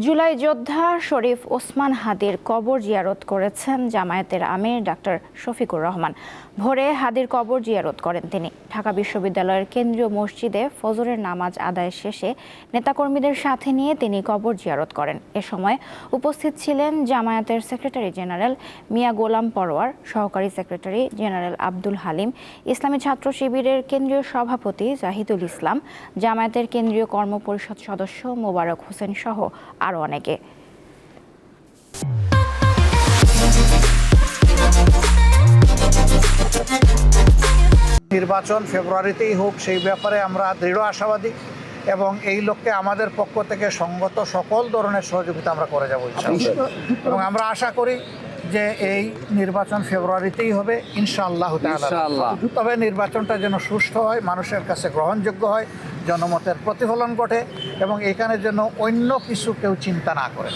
জুলাই যোদ্ধা শরীফ ওসমান হাদির কবর জিয়ারত করেছেন জামায়াতের আমির ডাক্তার শফিকুর রহমান। ভোরে হাদির কবর জিয়ারত করেন তিনি। ঢাকা বিশ্ববিদ্যালয়ের কেন্দ্রীয় মসজিদে ফজরের নামাজ আদায় শেষে নেতাকর্মীদের সাথে নিয়ে তিনি কবর জিয়ারত করেন। এ সময় উপস্থিত ছিলেন জামায়াতের সেক্রেটারি জেনারেল মিয়া গোলাম পরোয়ার, সহকারী সেক্রেটারি জেনারেল আব্দুল হালিম, ইসলামী ছাত্র শিবিরের কেন্দ্রীয় সভাপতি জাহিদুল ইসলাম, জামায়াতের কেন্দ্রীয় কর্মপরিষদ সদস্য মোবারক হোসেন সহ আরও অনেকে। নির্বাচন ফেব্রুয়ারিতেই হোক, সেই ব্যাপারে আমরা দৃঢ় আশাবাদী এবং এই লক্ষ্যে আমাদের পক্ষ থেকে সঙ্গত সকল ধরনের সহযোগিতা আমরা করে যাব ইনশাআল্লাহ। এবং আমরা আশা করি যে এই নির্বাচন ফেব্রুয়ারিতেই হবে ইনশাআল্লাহ তাআলা। তবে নির্বাচনটা যেন সুষ্ঠু হয়, মানুষের কাছে গ্রহণযোগ্য হয়, জনমতের প্রতিফলন ঘটে এবং এখানে যেন অন্য কিছু কেউ চিন্তা না করে।